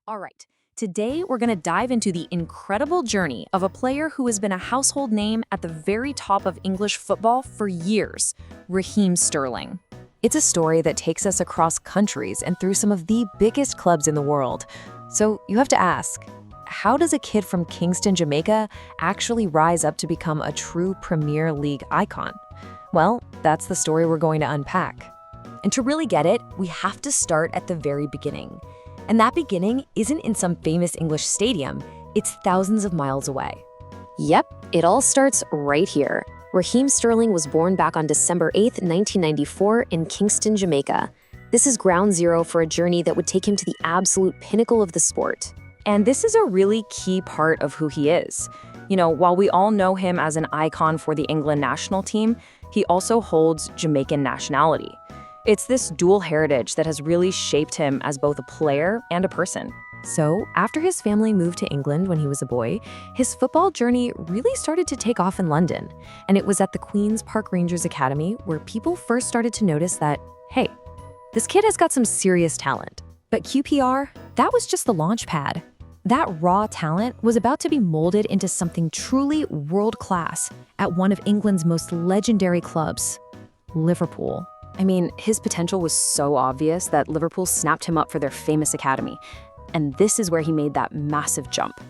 All right, today we're going to dive into the incredible journey of a player who has been a household name at the very top of English football for years, Raheem Sterling. It's a story that takes us across countries and through some of the biggest clubs in the world. So you have to ask, how does a kid from Kingston, Jamaica actually rise up to become a true Premier League icon? Well, that's the story we're going to unpack. And to really get it, we have to start at the very beginning. And that beginning isn't in some famous English stadium, it's thousands of miles away. Yep, it all starts right here. Raheem Sterling was born back on December 8, 1994 in Kingston, Jamaica. This is ground zero for a journey that would take him to the absolute pinnacle of the sport. And this is a really key part of who he is. While we all know him as an icon for the England national team, he also holds Jamaican nationality. It's this dual heritage that has really shaped him as both a player and a person. So, after his family moved to England when he was a boy, his football journey really started to take off in London. And it was at the Queen's Park Rangers Academy where people first started to notice that, hey, this kid has got some serious talent. But QPR, that was just the launch pad. That raw talent was about to be molded into something truly world-class at one of England's most legendary clubs, Liverpool. I mean, his potential was so obvious that Liverpool snapped him up for their famous academy. And this is where he made that massive jump,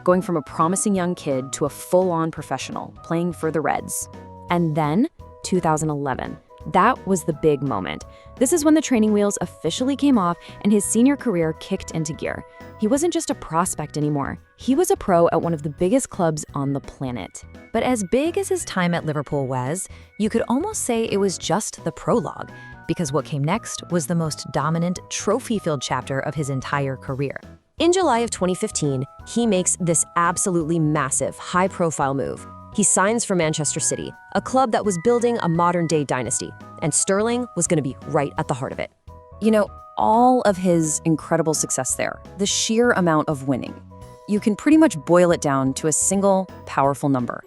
going from a promising young kid to a full-on professional, playing for the Reds. And then, 2011. That was the big moment. This is when the training wheels officially came off and his senior career kicked into gear. He wasn't just a prospect anymore. He was a pro at one of the biggest clubs on the planet. But as big as his time at Liverpool was, you could almost say it was just the prologue, because what came next was the most dominant, trophy-filled chapter of his entire career. In July of 2015, he makes this absolutely massive, high-profile move. He signs for Manchester City, a club that was building a modern-day dynasty, and Sterling was going to be right at the heart of it. All of his incredible success there, the sheer amount of winning, you can pretty much boil it down to a single powerful number,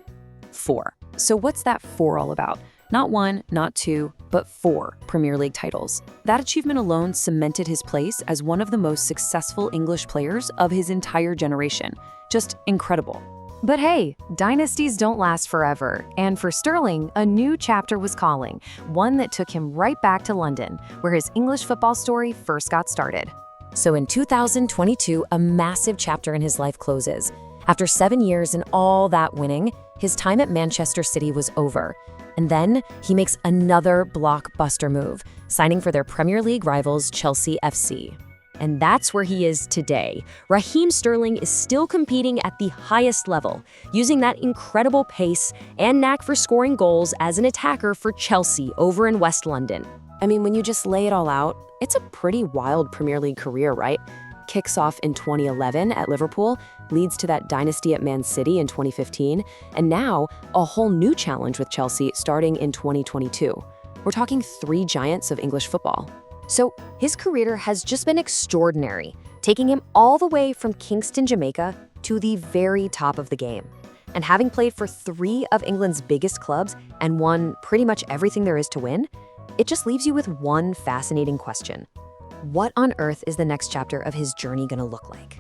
4. So what's that 4 all about? Not 1, not 2, but 4 Premier League titles. That achievement alone cemented his place as one of the most successful English players of his entire generation. Just incredible. But hey, dynasties don't last forever, and for Sterling, a new chapter was calling, one that took him right back to London, where his English football story first got started. So in 2022, a massive chapter in his life closes. After 7 years and all that winning, his time at Manchester City was over. And then he makes another blockbuster move, signing for their Premier League rivals Chelsea FC. And that's where he is today. Raheem Sterling is still competing at the highest level, using that incredible pace and knack for scoring goals as an attacker for Chelsea over in West London. I mean, when you just lay it all out, it's a pretty wild Premier League career, right? Kicks off in 2011 at Liverpool, leads to that dynasty at Man City in 2015, and now a whole new challenge with Chelsea starting in 2022. We're talking 3 giants of English football. So his career has just been extraordinary, taking him all the way from Kingston, Jamaica to the very top of the game. And having played for 3 of England's biggest clubs and won pretty much everything there is to win, it just leaves you with one fascinating question. What on earth is the next chapter of his journey going to look like?